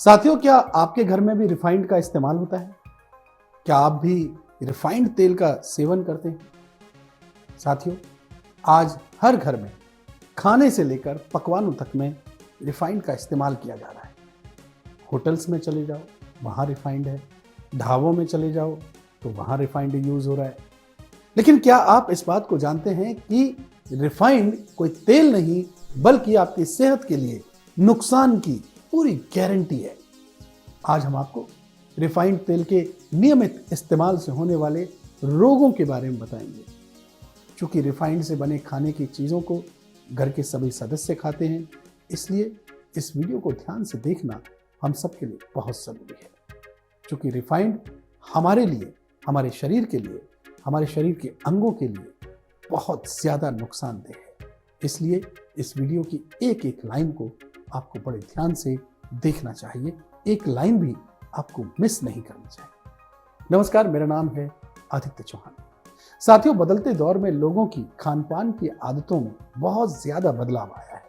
साथियों, क्या आपके घर में भी रिफाइंड का इस्तेमाल होता है? क्या आप भी रिफाइंड तेल का सेवन करते हैं? साथियों, आज हर घर में खाने से लेकर पकवानों तक में रिफाइंड का इस्तेमाल किया जा रहा है। होटल्स में चले जाओ, वहाँ रिफाइंड है। ढाबों में चले जाओ तो वहाँ रिफाइंड यूज हो रहा है। लेकिन क्या आप इस बात को जानते हैं कि रिफाइंड कोई तेल नहीं बल्कि आपकी सेहत के लिए नुकसान की पूरी गारंटी है। आज हम आपको रिफाइंड तेल के नियमित इस्तेमाल से होने वाले रोगों के बारे में बताएंगे। चूंकि रिफाइंड से बने खाने की चीज़ों को घर के सभी सदस्य खाते हैं, इसलिए इस वीडियो को ध्यान से देखना हम सबके लिए बहुत ज़रूरी है। चूंकि रिफाइंड हमारे लिए, हमारे शरीर के लिए, हमारे शरीर के अंगों के लिए बहुत ज़्यादा नुकसानदेह है, इसलिए इस वीडियो की एक एक लाइन को आपको बड़े ध्यान से देखना चाहिए। एक लाइन भी आपको मिस नहीं करनी चाहिए। नमस्कार, मेरा नाम है आदित्य चौहान। साथियों, बदलते दौर में लोगों की खान पान की आदतों में बहुत ज़्यादा बदलाव आया है।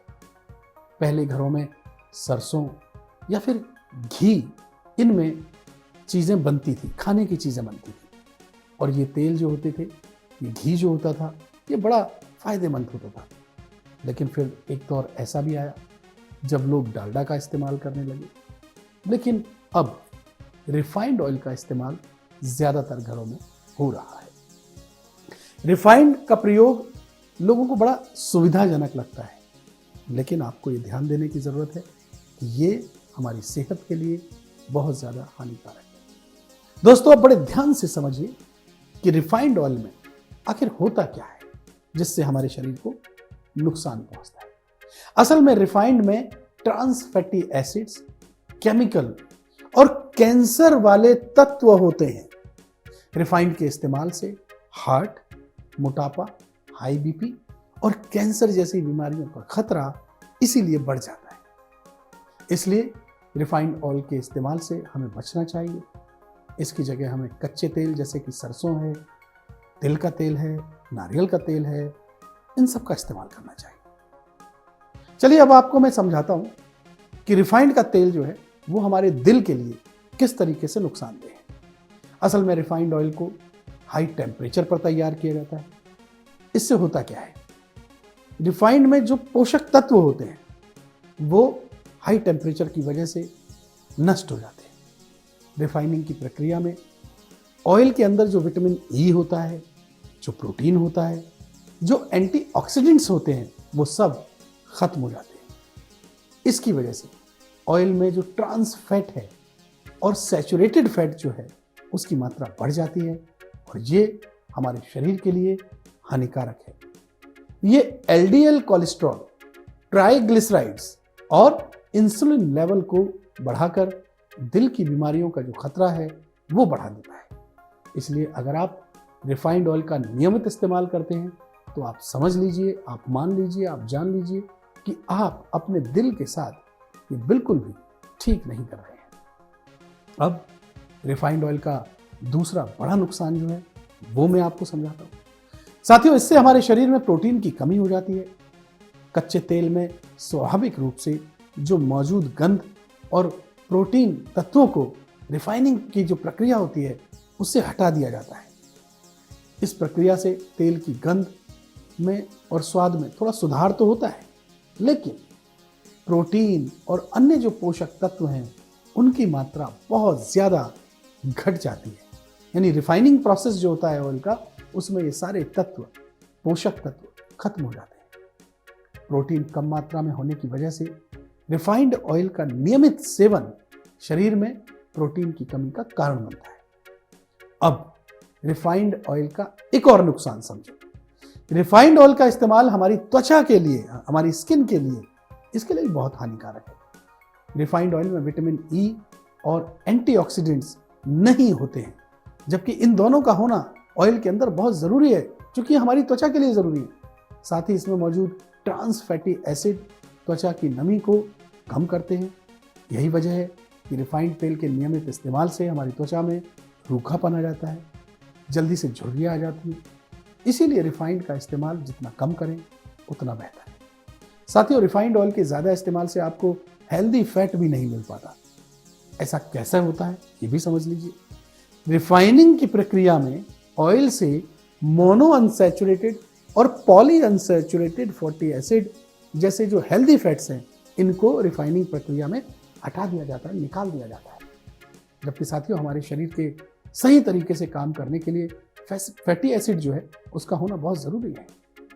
पहले घरों में सरसों या फिर घी, इनमें चीज़ें बनती थी, खाने की चीज़ें बनती थी, और ये तेल जो होते थे, ये घी जो होता था, ये बड़ा फायदेमंद होता था। लेकिन फिर एक दौर ऐसा भी आया जब लोग डालडा का इस्तेमाल करने लगे। लेकिन अब रिफाइंड ऑयल का इस्तेमाल ज़्यादातर घरों में हो रहा है। रिफाइंड का प्रयोग लोगों को बड़ा सुविधाजनक लगता है, लेकिन आपको ये ध्यान देने की ज़रूरत है कि ये हमारी सेहत के लिए बहुत ज़्यादा हानिकारक है। दोस्तों, आप बड़े ध्यान से समझिए कि रिफाइंड ऑयल में आखिर होता क्या है जिससे हमारे शरीर को नुकसान पहुंचता है। असल में रिफाइंड में ट्रांस फैटी एसिड्स, केमिकल और कैंसर वाले तत्व होते हैं। रिफाइंड के इस्तेमाल से हार्ट, मोटापा, हाई बीपी और कैंसर जैसी बीमारियों का खतरा इसीलिए बढ़ जाता है। इसलिए रिफाइंड ऑयल के इस्तेमाल से हमें बचना चाहिए। इसकी जगह हमें कच्चे तेल जैसे कि सरसों है, तिल का तेल है, नारियल का तेल है, इन सब का इस्तेमाल करना चाहिए। चलिए, अब आपको मैं समझाता हूं कि रिफाइंड का तेल जो है वो हमारे दिल के लिए किस तरीके से नुकसानदेह है। असल में रिफाइंड ऑयल को हाई टेम्परेचर पर तैयार किया जाता है। इससे होता क्या है, रिफाइंड में जो पोषक तत्व होते हैं वो हाई टेम्परेचर की वजह से नष्ट हो जाते हैं। रिफाइनिंग की प्रक्रिया में ऑयल के अंदर जो विटामिन ई होता है, जो प्रोटीन होता है, जो एंटीऑक्सीडेंट्स होते हैं, वो सब खत्म हो जाते हैं। इसकी वजह से ऑयल में जो ट्रांस फैट है और सैचुरेटेड फैट जो है उसकी मात्रा बढ़ जाती है, और ये हमारे शरीर के लिए हानिकारक है। ये एलडीएल कोलेस्ट्रॉल, ट्राइग्लिसराइड्स और इंसुलिन लेवल को बढ़ाकर दिल की बीमारियों का जो खतरा है वो बढ़ा देता है। इसलिए अगर आप रिफाइंड ऑयल का नियमित इस्तेमाल करते हैं तो आप समझ लीजिए, आप मान लीजिए, आप जान लीजिए कि आप अपने दिल के साथ ये बिल्कुल भी ठीक नहीं कर रहे हैं। अब रिफाइंड ऑयल का दूसरा बड़ा नुकसान जो है वो मैं आपको समझाता हूँ। साथियों, इससे हमारे शरीर में प्रोटीन की कमी हो जाती है। कच्चे तेल में स्वाभाविक रूप से जो मौजूद गंध और प्रोटीन तत्वों को रिफाइनिंग की जो प्रक्रिया होती है उससे हटा दिया जाता है। इस प्रक्रिया से तेल की गंध में और स्वाद में थोड़ा सुधार तो होता है, लेकिन प्रोटीन और अन्य जो पोषक तत्व हैं उनकी मात्रा बहुत ज़्यादा घट जाती है। यानी रिफाइनिंग प्रोसेस जो होता है ऑयल का, उसमें ये सारे तत्व, पोषक तत्व खत्म हो जाते हैं। प्रोटीन कम मात्रा में होने की वजह से रिफाइंड ऑयल का नियमित सेवन शरीर में प्रोटीन की कमी का कारण बनता है। अब रिफाइंड ऑयल का एक और नुकसान समझो। रिफाइंड ऑयल का इस्तेमाल हमारी त्वचा के लिए, हमारी स्किन के लिए, इसके लिए बहुत हानिकारक है। रिफाइंड ऑयल में विटामिन ई और एंटीऑक्सीडेंट्स नहीं होते हैं, जबकि इन दोनों का होना ऑयल के अंदर बहुत ज़रूरी है, क्योंकि हमारी त्वचा के लिए ज़रूरी है। साथ ही इसमें मौजूद ट्रांस फैटी एसिड त्वचा की नमी को कम करते हैं। यही वजह है कि रिफाइंड तेल के नियमित इस्तेमाल से हमारी त्वचा में रूखापन आ जाता है, जल्दी से झुर्रियाँ आ जाती हैं। इसीलिए रिफाइंड का इस्तेमाल जितना कम करें उतना बेहतर है। साथियों, रिफाइंड ऑयल के ज़्यादा इस्तेमाल से आपको हेल्दी फैट भी नहीं मिल पाता। ऐसा कैसे होता है ये भी समझ लीजिए। रिफाइनिंग की प्रक्रिया में ऑयल से मोनो अनसैचुरेटेड और पॉली अनसैचुरेटेड फैटी एसिड जैसे जो हेल्दी फैट्स हैं, इनको रिफाइनिंग प्रक्रिया में हटा दिया जाता है, निकाल दिया जाता है। जबकि साथियों, हमारे शरीर के सही तरीके से काम करने के लिए फैटी एसिड जो है उसका होना बहुत ज़रूरी है।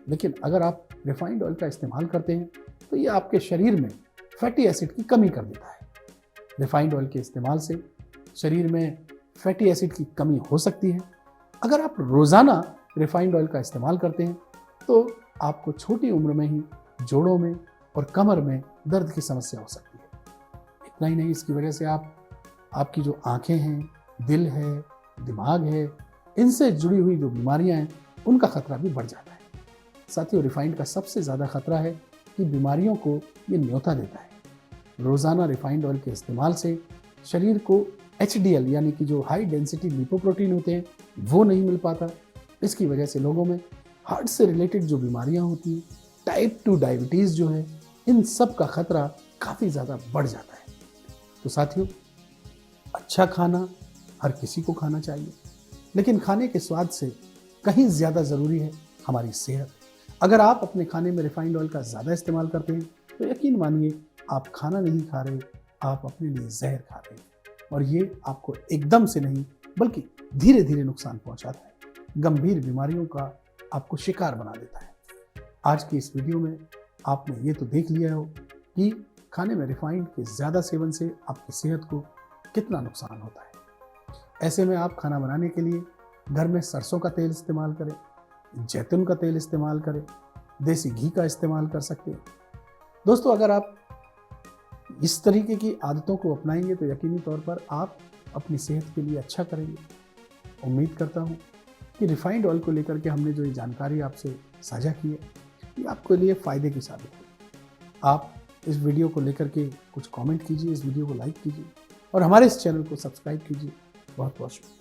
लेकिन अगर आप रिफाइंड ऑयल का इस्तेमाल करते हैं तो ये आपके शरीर में फैटी एसिड की कमी कर देता है। रिफाइंड ऑयल के इस्तेमाल से शरीर में फैटी एसिड की कमी हो सकती है। अगर आप रोज़ाना रिफाइंड ऑयल का इस्तेमाल करते हैं तो आपको छोटी उम्र में ही जोड़ों में और कमर में दर्द की समस्या हो सकती है। इतना ही नहीं, इसकी वजह से आपकी जो आंखें हैं, दिल है, दिमाग है, इनसे जुड़ी हुई जो बीमारियां हैं उनका खतरा भी बढ़ जाता है। साथियों, रिफाइंड का सबसे ज़्यादा खतरा है कि बीमारियों को ये न्योता देता है। रोज़ाना रिफाइंड ऑयल के इस्तेमाल से शरीर को HDL यानी कि जो हाई डेंसिटी लिपोप्रोटीन होते हैं वो नहीं मिल पाता। इसकी वजह से लोगों में हार्ट से रिलेटेड जो बीमारियां होती हैं, टाइप 2 डायबिटीज़ जो है, इन सब का खतरा काफ़ी ज़्यादा बढ़ जाता है। तो साथियों, अच्छा खाना हर किसी को खाना चाहिए, लेकिन खाने के स्वाद से कहीं ज़्यादा ज़रूरी है हमारी सेहत। अगर आप अपने खाने में रिफाइंड ऑयल का ज़्यादा इस्तेमाल करते हैं तो यकीन मानिए आप खाना नहीं खा रहे, आप अपने लिए जहर खा रहे हैं, और ये आपको एकदम से नहीं बल्कि धीरे धीरे नुकसान पहुंचाता है, गंभीर बीमारियों का आपको शिकार बना देता है। आज की इस वीडियो में आपने ये तो देख लिया हो कि खाने में रिफाइंड के ज़्यादा सेवन से आपकी सेहत को कितना नुकसान होता है। ऐसे में आप खाना बनाने के लिए घर में सरसों का तेल इस्तेमाल करें, जैतून का तेल इस्तेमाल करें, देसी घी का इस्तेमाल कर सकते हैं। दोस्तों, अगर आप इस तरीके की आदतों को अपनाएंगे तो यकीनी तौर पर आप अपनी सेहत के लिए अच्छा करेंगे। उम्मीद करता हूँ कि रिफाइंड ऑयल को लेकर के हमने जो ये जानकारी आपसे साझा की है ये आपके लिए फ़ायदे की साबित हो। आप इस वीडियो को लेकर के कुछ कमेंट कीजिए, इस वीडियो को लाइक कीजिए और हमारे इस चैनल को सब्सक्राइब कीजिए। बहुत बहुत शुक्रिया।